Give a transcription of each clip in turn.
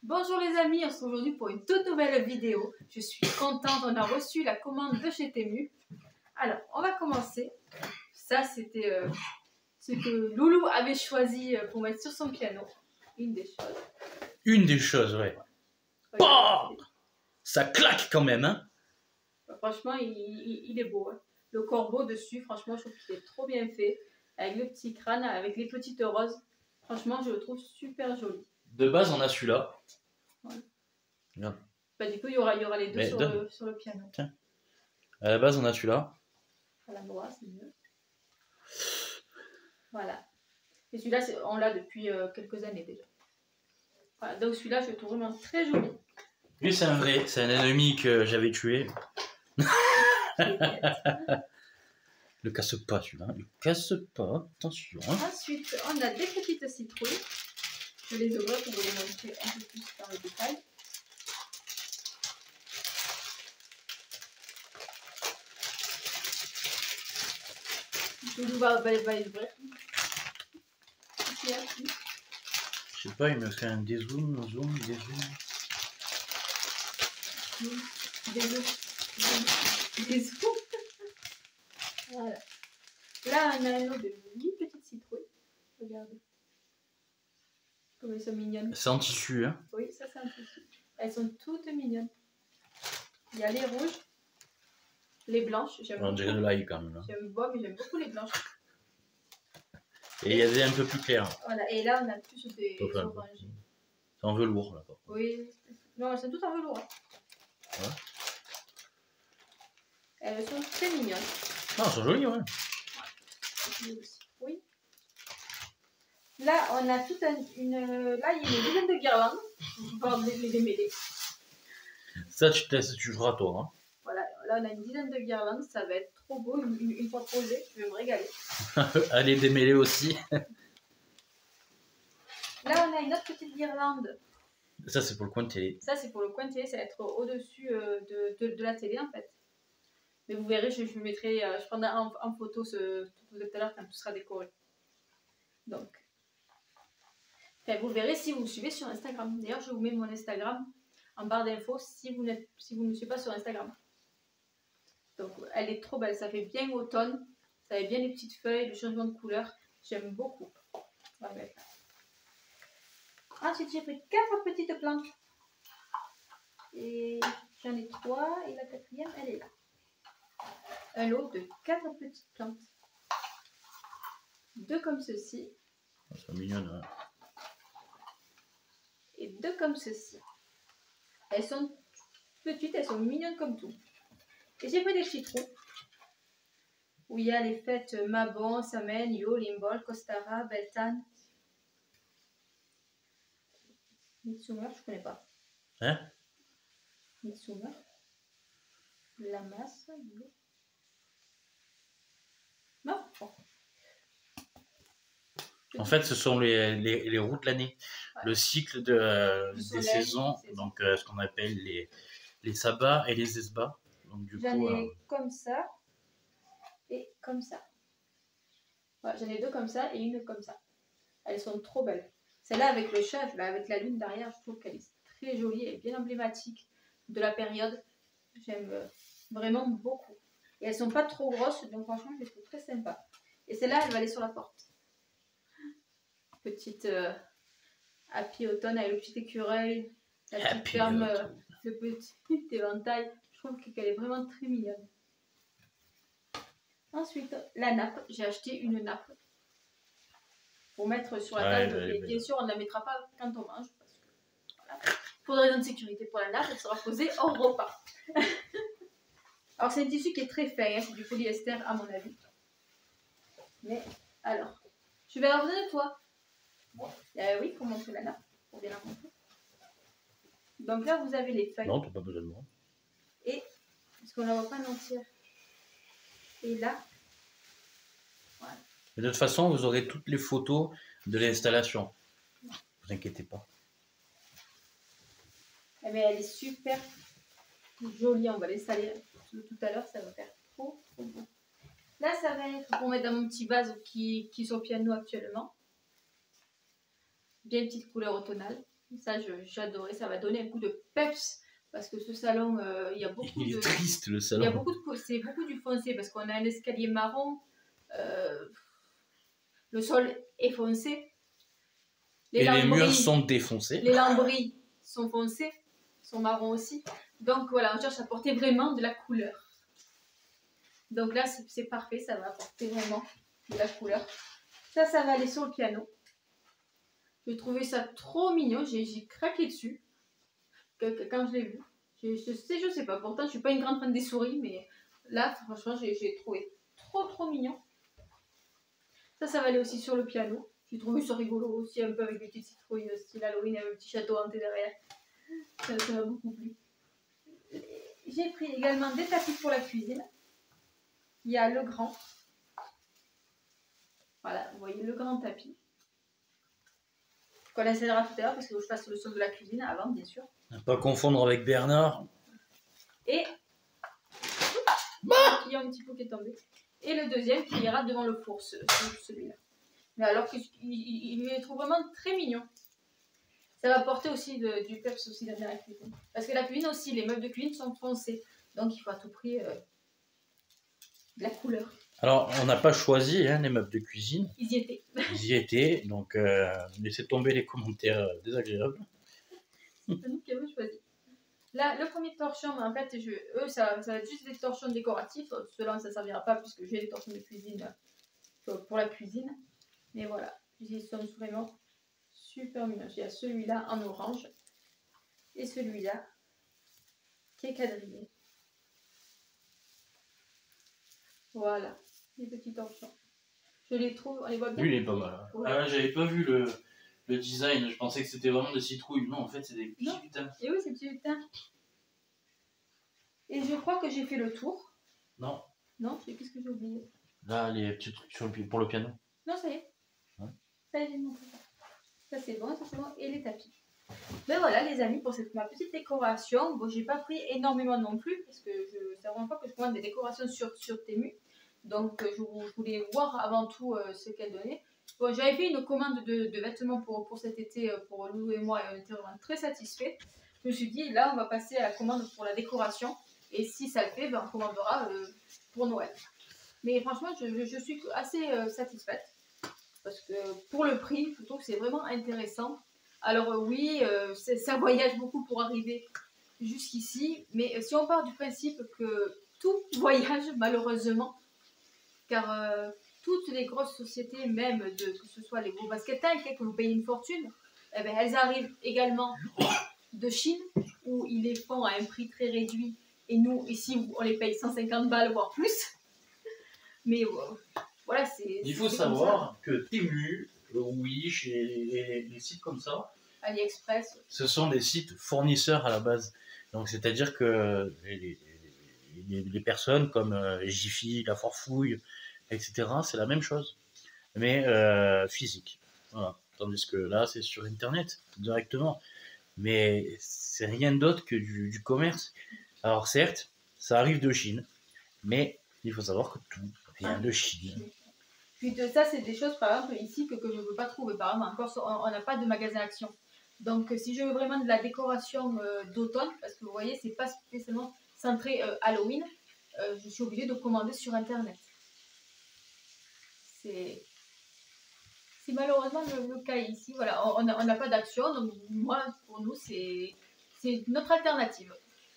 Bonjour les amis, on se retrouve aujourd'hui pour une toute nouvelle vidéo. Je suis contente, on a reçu la commande de chez Temu. Alors, on va commencer. Ça, c'était ce que Loulou avait choisi pour mettre sur son piano. Une des choses. Une des choses, ouais. Bah, ça claque quand même, hein. Franchement, il est beau. Hein. Le corbeau dessus, franchement, je trouve qu'il est trop bien fait. Avec le petit crâne, avec les petites roses. Franchement, je le trouve super joli. De base, on a celui-là. Ouais. Regarde. Bah, du coup, il y aura les deux sur le piano. Tiens. À la base, on a celui-là. À l'endroit, c'est mieux. Voilà. Et celui-là, on l'a depuis quelques années déjà. Voilà, donc celui-là, je le trouve vraiment très joli. Lui, c'est un vrai. C'est un ennemi que j'avais tué. Le casse pas, celui-là. Le casse pas. Attention. Hein. Ensuite, on a des petites citrouilles. Je les ouvre pour vous les montrer un peu plus dans le détail. Je vais les ouvrir. Je sais pas, il me fait un dézoom, zoom, dézoom. Des zooms. Voilà. Là, on a un autre de 8 petites citrouilles. Regardez. Comme elles sont mignonnes. C'est en tissu, hein. Oui, ça c'est un tissu. Elles sont toutes mignonnes. Il y a les rouges, les blanches. On dirait de l'ail quand même. Hein. J'aime beaucoup les blanches. Et il y a des un peu plus clairs. Voilà, et là on a plus des orangés. C'est en velours là. Oui, non, elles sont toutes en velours. Hein. Ouais. Elles sont très mignonnes. Non, elles sont jolies, ouais. Oui. Là, on a toute là, il y a une dizaine de guirlandes. On va les démêler. Ça, tu joueras toi. Hein. Voilà, là, on a une dizaine de guirlandes. Ça va être trop beau. Une fois posé, je vais me régaler. Allez démêler aussi. Là, on a une autre petite guirlande. Ça, c'est pour le coin de télé. Ça, c'est pour le coin de télé. Ça va être au-dessus de la télé, en fait. Mais vous verrez, je mettrai, je prendrai en photo tout à l'heure quand tout sera décoré. Donc, enfin, vous verrez si vous me suivez sur Instagram. D'ailleurs, je vous mets mon Instagram en barre d'infos si vous ne me suivez pas sur Instagram. Donc, elle est trop belle. Ça fait bien automne. Ça fait bien les petites feuilles, le changement de couleur. J'aime beaucoup. On va mettre là. Ensuite, j'ai pris 4 petites plantes. Et j'en ai 3. Et la quatrième, elle est là. Un lot de 4 petites plantes. 2 comme ceci. Elles sont mignonnes. Hein. Et 2 comme ceci. Elles sont petites, elles sont mignonnes comme tout. Et j'ai pris des petits trous. Où il y a les fêtes Mabon, Samen, Yo, Limbol, Kostara, Beltane. Mitsumer, je connais pas. Hein? Mitsumer. Lamas. Non. Bon. En fait, ce sont les roues de l'année. Ouais. Le cycle des saisons. Donc, ce qu'on appelle les sabbats et les esbats. J'en ai comme ça et comme ça. Ouais, j'en ai 2 comme ça et une comme ça. Elles sont trop belles. Celle-là avec le chat, avec la lune derrière, je trouve qu'elle est très jolie et bien emblématique de la période. J'aime vraiment beaucoup. Et elles sont pas trop grosses, donc franchement, je les trouve très sympas. Et celle-là, elle va aller sur la porte. Petite Happy Automne avec le petit écureuil, la petite ferme, le petit éventail. Je trouve qu'elle est vraiment très mignonne. Ensuite, la nappe. J'ai acheté une nappe pour mettre sur la table. Mais bien sûr, on ne la mettra pas quand on mange. Parce que, voilà. Pour des raisons de sécurité pour la nappe, elle sera posée hors repas. Alors, c'est un tissu qui est très fin. Hein, c'est du polyester à mon avis. Mais, alors, je vais avoir besoin de toi. Oui, pour montrer la nappe. Pour bien la montrer. Donc là, vous avez les feuilles. Non, tu n'as pas besoin de moi. Et, parce qu'on ne la voit pas en entière. Et là, voilà. De toute façon, vous aurez toutes les photos de l'installation. Ne vous inquiétez pas. Mais elle est super jolie. On va l'installer tout à l'heure. Ça va faire trop beau. Là, ça va être pour mettre dans mon petit vase qui est sur le piano actuellement. Bien petite couleur automnale. Ça, j'adorais. Ça va donner un coup de peps. Parce que ce salon, il y a beaucoup Il de... est triste le salon. Il y a beaucoup de... C'est beaucoup du foncé parce qu'on a un escalier marron. Le sol est foncé. Les murs sont défoncés. Les lambris sont foncés, sont marrons aussi. Donc voilà, on cherche à apporter vraiment de la couleur. Donc là, c'est parfait, ça va apporter vraiment de la couleur. Ça va aller sur le piano. J'ai trouvé ça trop mignon, j'ai craqué dessus quand je l'ai vu. Je sais pas, pourtant je suis pas une grande fan des souris, mais là, franchement, j'ai trouvé trop mignon. Ça va aller aussi sur le piano. J'ai trouvé ça rigolo aussi, un peu avec des petites citrouilles style Halloween, avec un petit château hanté derrière. Ça m'a beaucoup plu. J'ai pris également des tapis pour la cuisine. Il y a le grand. Voilà, vous voyez le grand tapis. Qu'on installera tout à l'heure parce que je fasse le sol de la cuisine avant, bien sûr. Ne pas confondre avec Bernard. Et il y a un petit pot qui est tombé. Et le deuxième qui ira devant le four, celui-là. Mais alors qu'il est vraiment très mignon. Ça va apporter aussi du peps aussi dans la cuisine. Parce que la cuisine aussi, les meubles de cuisine sont foncés. Donc il faut à tout prix de la couleur. Alors, on n'a pas choisi les meubles de cuisine. Ils y étaient. Ils y étaient, donc laissez tomber les commentaires désagréables. C'est nous qui avons choisi. Là, le premier torchon, en fait, eux, ça va être juste des torchons décoratifs. Ceux-là, ça ne servira pas puisque j'ai des torchons de cuisine pour la cuisine. Mais voilà, ils sont vraiment super mignons. Il y a celui-là en orange et celui-là qui est quadrillé. Voilà, les petits torchons. Je les trouve, on les voit bien. Lui, il est pas mal. Ouais. Ah, j'avais pas vu le design, je pensais que c'était vraiment des citrouilles. Non, en fait, c'est des petits lutins. Et oui, c'est des petits lutins. Et je crois que j'ai fait le tour. Non. Non, qu'est-ce que j'ai oublié? Là, les petits trucs pour le piano. Non, ça y est. Ouais. Ça y est, j'ai montré ça. Ça c'est bon, et les tapis. Mais voilà les amis, pour ma petite décoration, bon j'ai pas pris énormément non plus, parce que c'est la première fois que je commande des décorations sur Temu. Donc je voulais voir avant tout ce qu'elle donnait. Bon, j'avais fait une commande de vêtements pour cet été, pour Loulou et moi, et on était vraiment très satisfaits. Je me suis dit, là on va passer à la commande pour la décoration, et si ça le fait, ben, on commandera pour Noël. Mais franchement, je suis assez satisfaite. Parce que pour le prix, je trouve que c'est vraiment intéressant. Alors oui, ça voyage beaucoup pour arriver jusqu'ici, mais si on part du principe que tout voyage malheureusement, car toutes les grosses sociétés, même que ce soit les gros basket que vous payez une fortune, eh bien, elles arrivent également de Chine, où ils les font à un prix très réduit, et nous, ici, on les paye 150 balles, voire plus. Mais voilà, il faut savoir que Temu, Wish et les sites comme ça, AliExpress, ce sont des sites fournisseurs à la base. Donc c'est-à-dire que les personnes comme Jiffy, La Forfouille, etc., c'est la même chose, mais physique. Voilà. Tandis que là, c'est sur Internet directement. Mais c'est rien d'autre que du commerce. Alors certes, ça arrive de Chine, mais il faut savoir que tout vient de Chine. Puis de ça, c'est des choses, par exemple, ici, que je ne peux pas trouver. Par exemple, encore, on n'a pas de magasin Action. Donc, si je veux vraiment de la décoration d'automne, parce que vous voyez, c'est pas spécialement centré Halloween, je suis obligée de commander sur Internet. C'est malheureusement le cas ici. Voilà, on n'a pas d'Action, donc moi, pour nous, c'est notre alternative.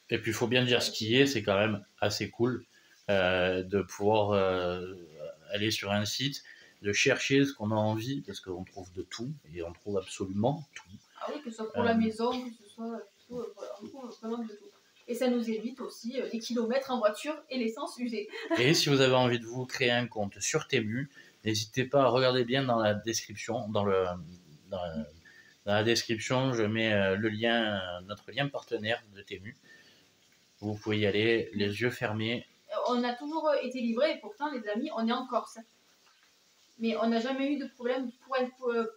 Et puis, il faut bien dire ce qui est, c'est quand même assez cool de pouvoir aller sur un site, de chercher ce qu'on a envie, parce qu'on trouve de tout, et on trouve absolument tout. Ah oui, que ce soit pour la maison, que ce soit tout, voilà, on trouve vraiment de tout. Et ça nous évite aussi les kilomètres en voiture et l'essence usée. Et si vous avez envie de vous créer un compte sur Temu, n'hésitez pas à regarder bien dans la description. Dans la description, je mets le lien, notre lien partenaire de Temu. Vous pouvez y aller, les yeux fermés. On a toujours été livrés, et pourtant, les amis, on est en Corse. Mais on n'a jamais eu de problème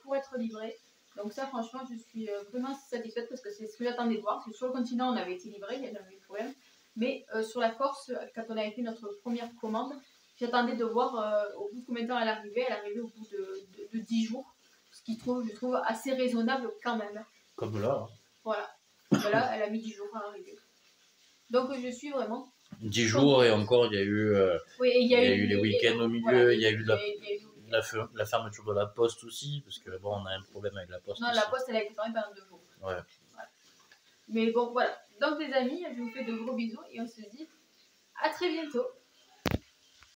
pour être livré. Donc ça, franchement, je suis vraiment satisfaite parce que c'est ce que j'attendais de voir. Sur le continent, on avait été livré, il n'y a jamais eu de problème. Mais sur la Corse, quand on avait fait notre première commande, j'attendais de voir au bout de combien de temps elle arrivait. Elle arrivait au bout de 10 jours, ce qui je trouve assez raisonnable quand même. Comme là. Voilà. Voilà, elle a mis 10 jours à arriver. Donc je suis vraiment... 10 jours et encore, il y a eu, Oui, et il y a eu les week-ends au milieu, voilà, il y a eu il y a eu la fermeture de la poste aussi, parce que bon, on a un problème avec la poste non, aussi. la poste, elle a été fermée pendant 2 jours. Ouais. Voilà. Mais bon, voilà. Donc les amis, je vous fais de gros bisous et on se dit à très bientôt.